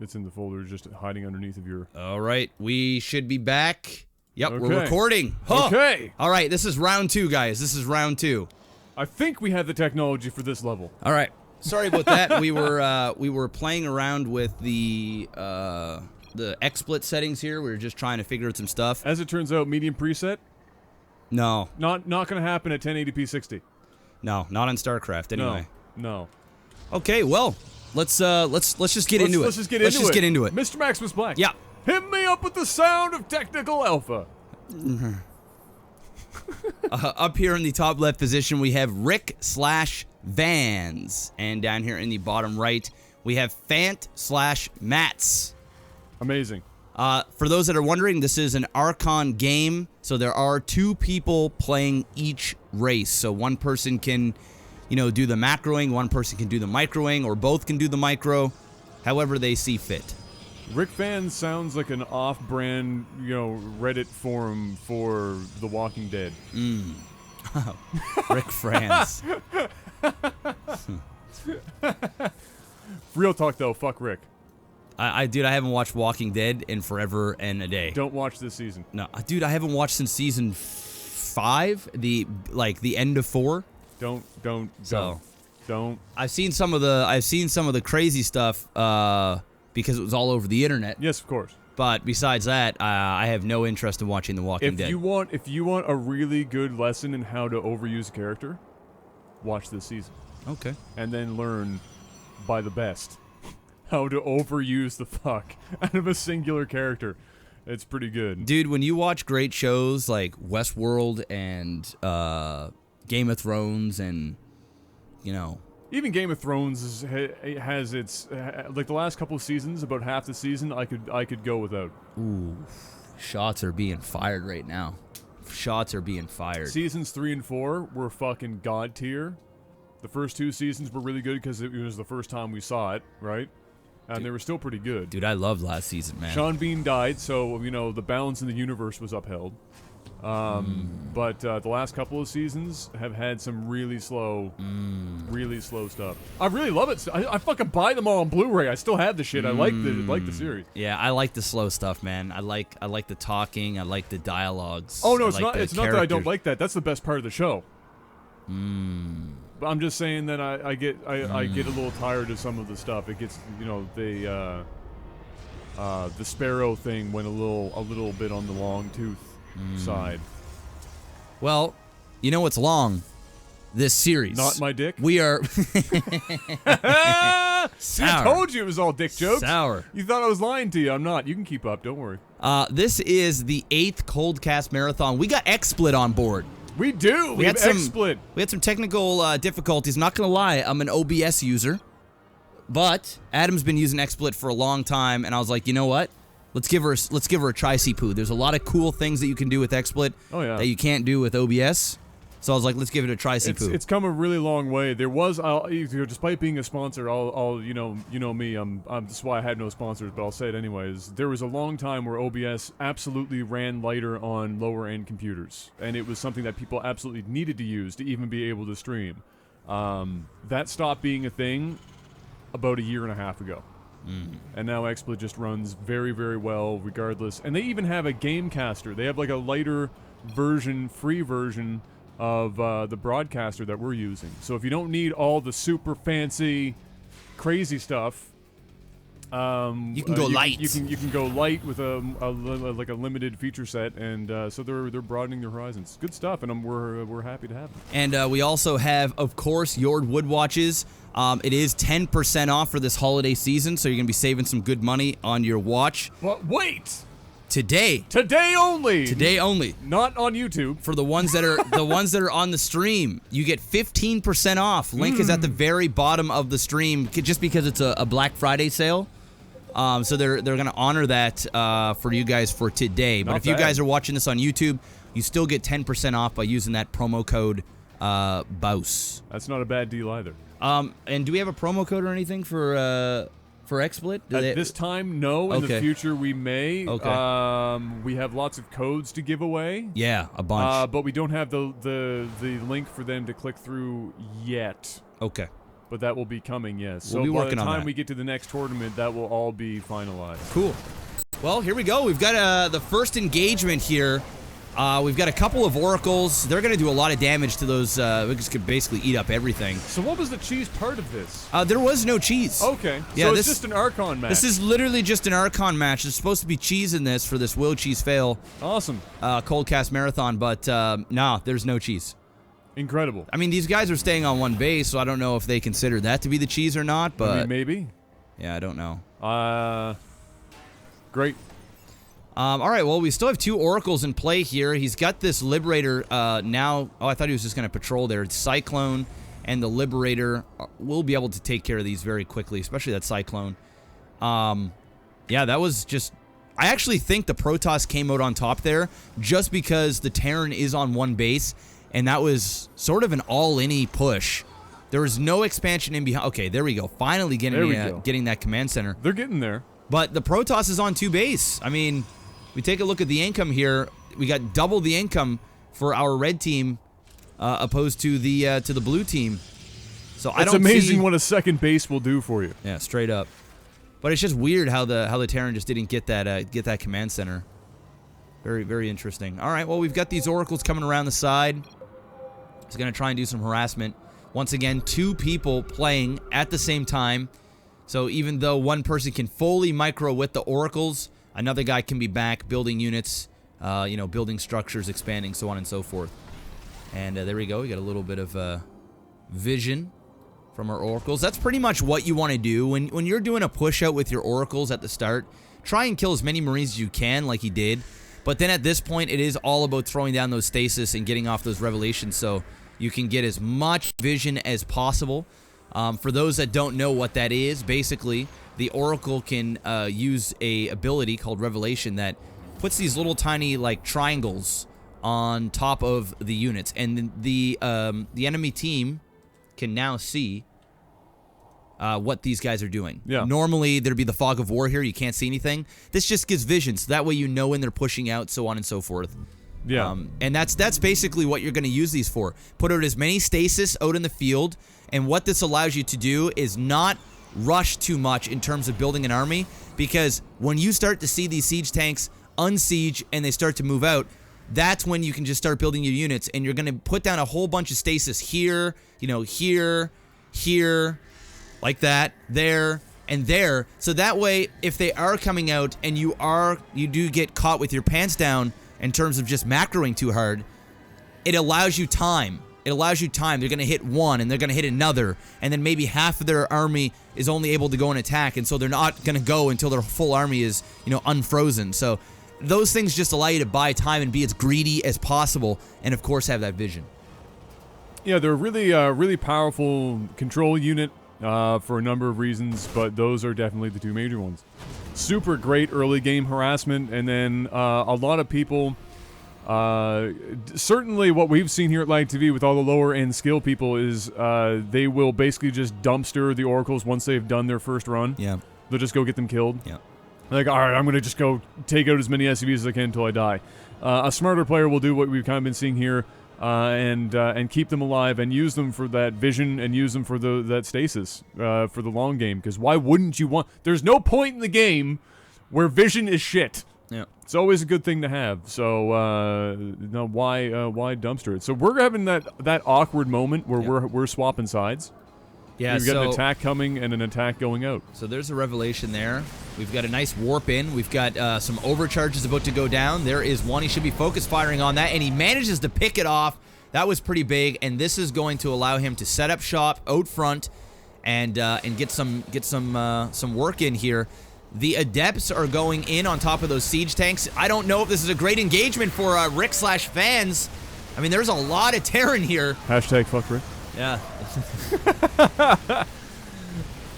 It's in the folder, just hiding underneath of your... All right, we should be back. Yep, Okay. we're recording. Huh. Okay. All right, this is round 2, guys. This is round 2. I think we have the technology for this level. All right. Sorry about that. We were playing around with the Xsplit settings here. We were just trying to figure out some stuff. As it turns out, medium preset, No. not going to happen at 1080p 60. No, not on StarCraft anyway. No. Okay, well, let's just get into it. Let's just get into it. Mr. MaximusBlack. Yeah. Hit me up with the sound of technical alpha. Up here in the top left position, we have Rick/Vans. And down here in the bottom right, we have Fant/Mats. Amazing. For those that are wondering, this is an Archon game, so there are 2 people playing each race. So one person can, do the macroing, one person can do the microing, or both can do the micro, however they see fit. Rick Fan sounds like an off-brand, Reddit forum for The Walking Dead. Rick Franz. Real talk though, fuck Rick. Dude, I haven't watched Walking Dead in forever and a day. Don't watch this season. No, dude, I haven't watched since season 5, the end of 4. Don't. I've seen some of the crazy stuff because it was all over the internet. Yes, of course. But besides that, I have no interest in watching The Walking Dead. If you want a really good lesson in how to overuse a character, watch this season. Okay. And then learn by the best how to overuse the fuck out of a singular character. It's pretty good. Dude, when you watch great shows like Westworld and Game of Thrones and, Even Game of Thrones has its like the last couple of seasons, about half the season I could go without. Ooh, shots are being fired right now. Shots are being fired. Seasons 3 and 4 were fucking god tier. The first 2 seasons were really good because it was the first time we saw it, right? And they were still pretty good. Dude, I loved last season, man. Sean Bean died, so the balance in the universe was upheld. But the last couple of seasons have had some really slow stuff. I really love it. I fucking buy them all on Blu-ray. I still have the shit. I like the series. Yeah, I like the slow stuff, man. I like the talking. I like the dialogues. Oh no, it's not that I don't like that. That's the best part of the show. But I'm just saying that I get a little tired of some of the stuff. It gets the Sparrow thing went a little bit on the long tooth side. Well, you know what's long? This series. Not my dick? We are... I told you it was all dick jokes. Sour. You thought I was lying to you. I'm not. You can keep up. Don't worry. This is the 8th Coldcast Marathon. We got Xsplit on board. We do. We have Xsplit. We had some technical difficulties. Not going to lie, I'm an OBS user. But Adam's been using Xsplit for a long time, and I was like, you know what? Let's give her a try, Poo. There's a lot of cool things that you can do with Xsplit that you can't do with OBS. So I was like, let's give it a try, Poo. It's come a really long way. There was, despite being a sponsor, I'll you know me. This is why I had no sponsors, but I'll say it anyways. There was a long time where OBS absolutely ran lighter on lower end computers, and it was something that people absolutely needed to use to even be able to stream. That stopped being a thing about a year and a half ago. And now Xsplit just runs very, very well regardless. And they even have a Gamecaster. They have like a lighter version, free version of the broadcaster that we're using. So if you don't need all the super fancy, crazy stuff, you can go light. You can go light with a limited feature set, and so they're broadening their horizons. Good stuff, and we're happy to have them. And we also have, of course, JORD wood watches. It is 10% off for this holiday season, so you're gonna be saving some good money on your watch. But wait. Today only. Today only. Not on YouTube. For the ones that are on the stream, you get 15% off. Link is at the very bottom of the stream, just because it's a Black Friday sale. So they're gonna honor that for you guys for today. But if you guys are watching this on YouTube, you still get 10% off by using that promo code BOUS. That's not a bad deal either. And do we have a promo code or anything for Xsplit? At this time, no. In the future, we may. Okay. We have lots of codes to give away. Yeah, a bunch. But we don't have the link for them to click through yet. Okay. but that will be coming, yes. We'll be so by working the on time that. we get to the next tournament, that will all be finalized. Cool. Well, here we go. We've got the first engagement here. We've got a couple of oracles. They're going to do a lot of damage to those. We just could basically eat up everything. So what was the cheese part of this? There was no cheese. Okay. Yeah, so it's just an Archon match. This is literally just an Archon match. There's supposed to be cheese in this for this Will Cheese Fail. Awesome. Cold Cast Marathon, but nah, there's no cheese. Incredible. I mean, these guys are staying on one base, so I don't know if they consider that to be the cheese or not, but... I mean, maybe. Yeah, I don't know. Great. All right, well, we still have 2 oracles in play here. He's got this Liberator now. Oh, I thought he was just going to patrol there. It's Cyclone and the Liberator will be able to take care of these very quickly, especially that Cyclone. Yeah, that was just... I actually think the Protoss came out on top there just because the Terran is on one base, and that was sort of an all-in-y push. There was no expansion in behind. Okay, there we go. Finally getting that command center. They're getting there. But the Protoss is on 2 base. I mean... We take a look at the income here. We got double the income for our red team opposed to the blue team. So I don't see... It's amazing what a second base will do for you. Yeah, straight up. But it's just weird how the Terran just didn't get that command center. Very, very interesting. All right, well, we've got these oracles coming around the side. He's going to try and do some harassment. Once again, 2 people playing at the same time. So even though one person can fully micro with the oracles, another guy can be back building units, building structures, expanding, so on and so forth. And there we go. We got a little bit of vision from our oracles. That's pretty much what you want to do. When you're doing a push out with your oracles at the start, try and kill as many Marines as you can, like he did. But then at this point, it is all about throwing down those stasis and getting off those revelations so you can get as much vision as possible. For those that don't know what that is, basically... The Oracle can use a ability called Revelation that puts these little tiny like triangles on top of the units, and the enemy team can now see what these guys are doing. Yeah. Normally there'd be the fog of war here; you can't see anything. This just gives vision, so that way you know when they're pushing out, so on and so forth. Yeah. And that's basically what you're going to use these for. Put out as many stasis out in the field, and what this allows you to do is not rush too much in terms of building an army, because when you start to see these siege tanks unsiege and they start to move out, that's when you can just start building your units, and you're going to put down a whole bunch of stasis here, here, like that, there, and there. So that way, if they are coming out and you do get caught with your pants down in terms of just macroing too hard, it allows you time. It allows you time. They're going to hit one, and they're going to hit another, and then maybe half of their army is only able to go and attack, and so they're not going to go until their full army is, unfrozen. So those things just allow you to buy time and be as greedy as possible, and of course have that vision. Yeah, they're really powerful control unit for a number of reasons, but those are definitely the 2 major ones. Super great early game harassment, and then a lot of people... certainly what we've seen here at LAGTV with all the lower end skill people is they will basically just dumpster the oracles once they've done their first run. Yeah. They'll just go get them killed. Yeah. Like, all right, I'm going to just go take out as many SCVs as I can until I die. A smarter player will do what we've kind of been seeing here and keep them alive and use them for that vision and use them for that stasis for the long game. Because why wouldn't you want... There's no point in the game where vision is shit. Yeah. It's always a good thing to have. So, why dumpster it? So we're having that awkward moment where we're swapping sides. Yeah, We've got an attack coming and an attack going out. So there's a revelation there. We've got a nice warp in. We've got some overcharges about to go down. There is one. He should be focus firing on that, and he manages to pick it off. That was pretty big, and this is going to allow him to set up shop out front and get some work in here. The Adepts are going in on top of those siege tanks. I don't know if this is a great engagement for Rick/fans. I mean, there's a lot of Terran here. Hashtag fuck Rick. Yeah.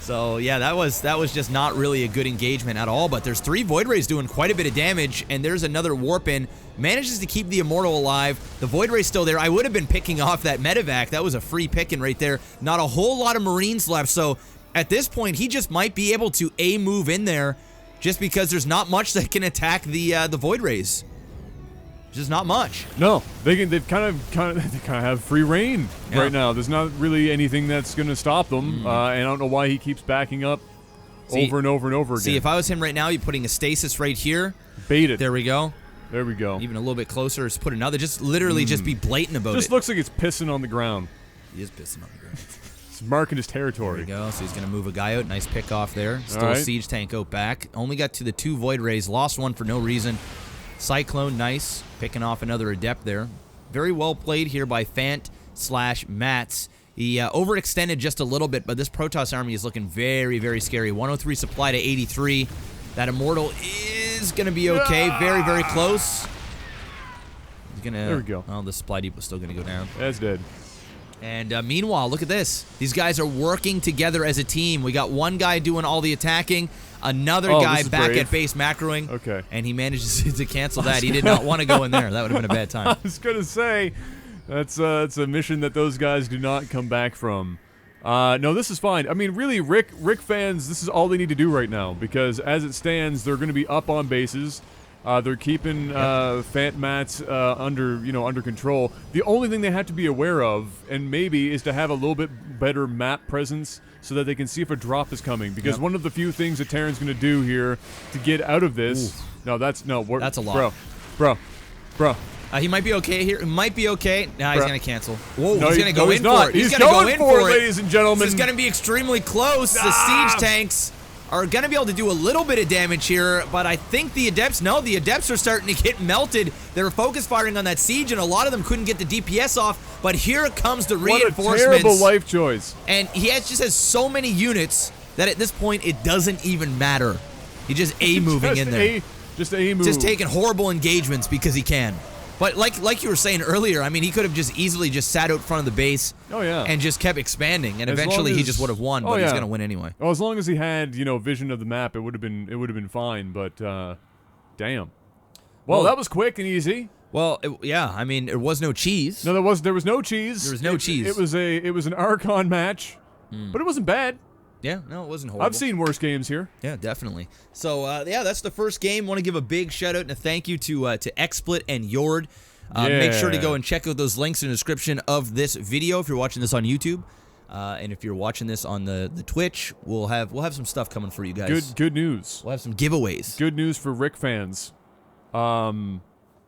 So, yeah, that was just not really a good engagement at all. But there's 3 Void Rays doing quite a bit of damage, and there's another warp in. Manages to keep the Immortal alive. The Void Ray's still there. I would have been picking off that medevac. That was a free picking right there. Not a whole lot of Marines left, so... At this point, he just might be able to move in there just because there's not much that can attack the Void Rays. Just not much. No, they kind of have free reign right now. There's not really anything that's going to stop them, and I don't know why he keeps backing up over and over and over again. See, if I was him right now, you're putting a stasis right here. Bait it. There we go. There we go. Even a little bit closer. Just put another. Just literally just be blatant about it. Just looks like it's pissing on the ground. He is pissing on the ground. It's marking his territory. There we go. So he's going to move a guy out. Nice pick off there. Still a siege tank out back. Only got to the 2 Void Rays. Lost one for no reason. Cyclone, nice. Picking off another Adept there. Very well played here by Fant/Mats. He overextended just a little bit, but this Protoss army is looking very, very scary. 103 supply to 83. That Immortal is going to be okay. Very, very close. He's going to... There we go. Oh, the supply depot is still going to go down. That's dead. And meanwhile, look at this. These guys are working together as a team. We got one guy doing all the attacking, another guy back at base macroing. Okay. And he manages to cancel that. He did not want to go in there. That would have been a bad time. I was going to say, it's a mission that those guys do not come back from. No, this is fine. I mean, really, Rick fans, this is all they need to do right now, because as it stands, they're going to be up on bases. They're keeping Fant/Mats under control. The only thing they have to be aware of, and maybe, is to have a little bit better map presence so that they can see if a drop is coming. Because one of the few things that Terran's going to do here to get out of this. Ooh. No, that's a lot, bro. He might be okay here. He might be okay. Nah, he's going to cancel. Whoa, no, he's going to go in for it. He's going to go in for it, ladies and gentlemen. This is going to be extremely close. The siege tanks are going to be able to do a little bit of damage here, but I think the Adepts are starting to get melted. They were focus firing on that siege, and a lot of them couldn't get the DPS off, but here comes the reinforcements. What a terrible life choice. And he just has so many units that at this point it doesn't even matter. He's just A-moving in there. Just A-move. Just taking horrible engagements because he can. But like you were saying earlier, I mean, he could have just easily just sat out front of the base and just kept expanding, and eventually he just would have won, but he's going to win anyway. Well, as long as he had, vision of the map, it would have been fine, but damn. Well, that was quick and easy. Well, I mean, there was no cheese. No, there was no cheese. There was no cheese. It was an Archon match, but it wasn't bad. Yeah, no, it wasn't horrible. I've seen worse games here. Yeah, definitely. So, that's the first game. Want to give a big shout out and a thank you to Xsplit and JORD. Make sure to go and check out those links in the description of this video if you're watching this on YouTube. And if you're watching this on the Twitch, we'll have some stuff coming for you guys. Good news. We'll have some giveaways. Good news for Rick fans. The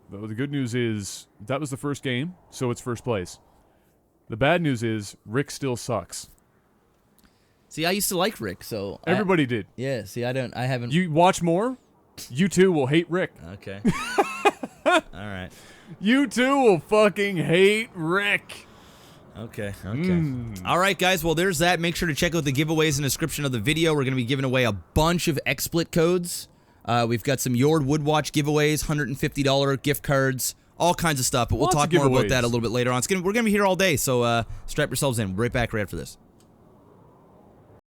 good news is that was the first game, so it's first place. The bad news is Rick still sucks. See, I used to like Rick, so everybody did. Yeah. See, I haven't. You watch more, you too will hate Rick. Okay. All right. You too will fucking hate Rick. Okay. All right, guys. Well, there's that. Make sure to check out the giveaways in the description of the video. We're going to be giving away a bunch of Xsplit codes. We've got some JORD Woodwatch giveaways, $150 gift cards, all kinds of stuff. But we'll talk more about that a little bit later on. We're going to be here all day, so strap yourselves in. We'll be right back right after this.